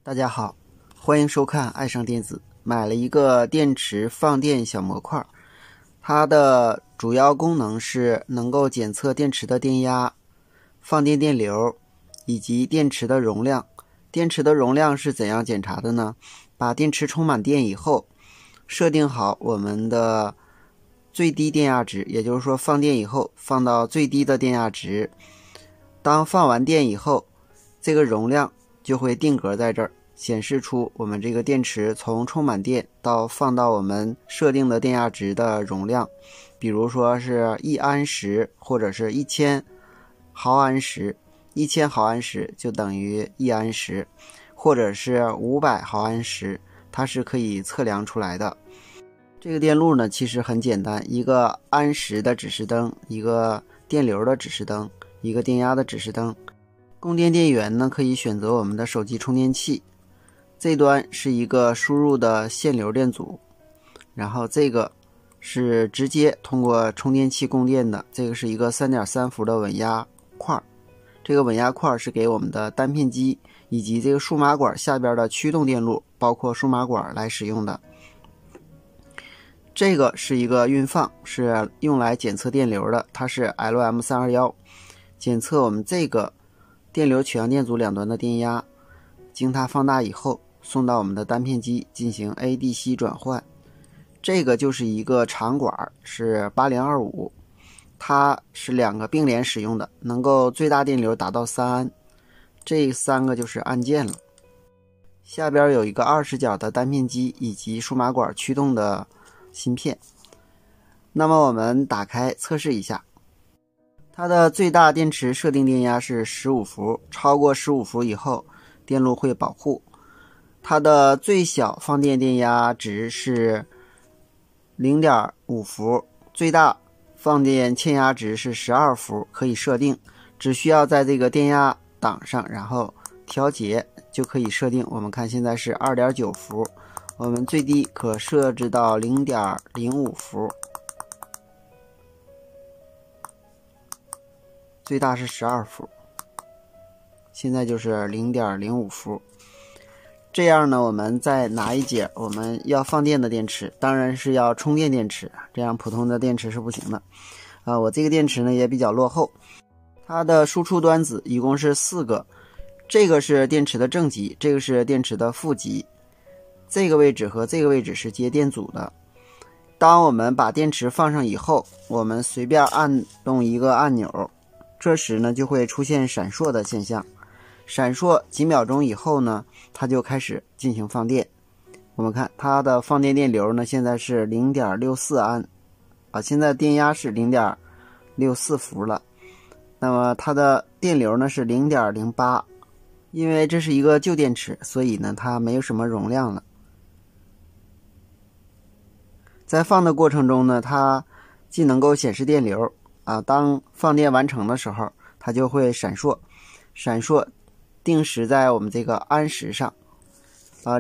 大家好，欢迎收看爱上电子。买了一个电池放电小模块，它的主要功能是能够检测电池的电压、放电电流以及电池的容量。电池的容量是怎样检查的呢？把电池充满电以后，设定好我们的最低电压值，也就是说放电以后放到最低的电压值。当放完电以后，这个容量就会定格在这儿，显示出我们这个电池从充满电到放到我们设定的电压值的容量，比如说是1安时或者是1000毫安时，1000毫安时就等于1安时，或者是500毫安时，它是可以测量出来的。这个电路呢其实很简单，一个安时的指示灯，一个电流的指示灯，一个电压的指示灯。供电电源呢可以选择我们的手机充电器，这端是一个输入的线流电阻，然后这个是直接通过充电器供电的，这个是一个 3.3 伏的稳压块。这个稳压块是给我们的单片机以及这个数码管下边的驱动电路，包括数码管来使用的。这个是一个运放，是用来检测电流的，它是 LM321， 检测我们这个电流取样电阻两端的电压，经它放大以后送到我们的单片机进行 ADC 转换。这个就是一个长管，是8025，它是2个并联使用的，能够最大电流达到3安。这3个就是按键了。下边有一个20角的单片机以及数码管驱动的芯片。那么我们打开测试一下，它的最大电池设定电压是15伏，超过15伏以后电路会保护。它的最小放电电压值是 0.5 伏，最大放电欠压值是12伏，可以设定，只需要在这个电压档上然后调节就可以设定。我们看现在是 2.9 伏，我们最低可设置到 0.05 伏，最大是12伏，现在就是 0.05 伏。这样呢，我们再拿一节我们要放电的电池，当然是要充电电池，这样普通的电池是不行的。我这个电池呢也比较落后，它的输出端子一共是4个，这个是电池的正极，这个是电池的负极，这个位置和这个位置是接电阻的。当我们把电池放上以后，我们随便按动一个按钮，这时呢就会出现闪烁的现象，闪烁几秒钟以后呢，它就开始进行放电。我们看它的放电电流呢现在是 0.64 安现在电压是 0.64 伏了。那么它的电流呢是 0.08， 因为这是一个旧电池，所以呢它没有什么容量了。在放的过程中呢，它既能够显示电流当放电完成的时候它就会闪烁定时在我们这个安时上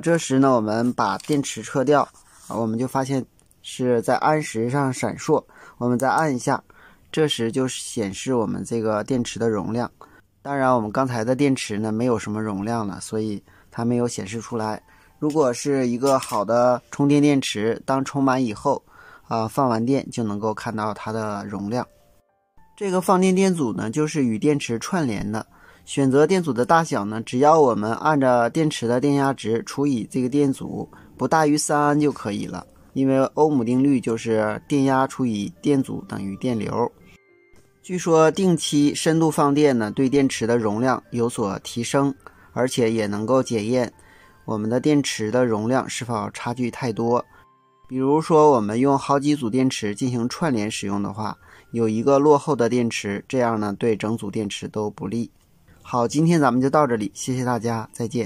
这时呢我们把电池撤掉我们就发现是在安时上闪烁，我们再按一下，这时就显示我们这个电池的容量。当然我们刚才的电池呢没有什么容量了，所以它没有显示出来。如果是一个好的充电电池，当充满以后放完电就能够看到它的容量。这个放电电阻呢就是与电池串联的，选择电阻的大小呢，只要我们按照电池的电压值除以这个电阻不大于3安就可以了，因为欧姆定律就是电压除以电阻等于电流。据说定期深度放电呢对电池的容量有所提升，而且也能够检验我们的电池的容量是否差距太多。比如说我们用好几组电池进行串联使用的话，有一个落后的电池，这样呢对整组电池都不利。好，今天咱们就到这里，谢谢大家，再见。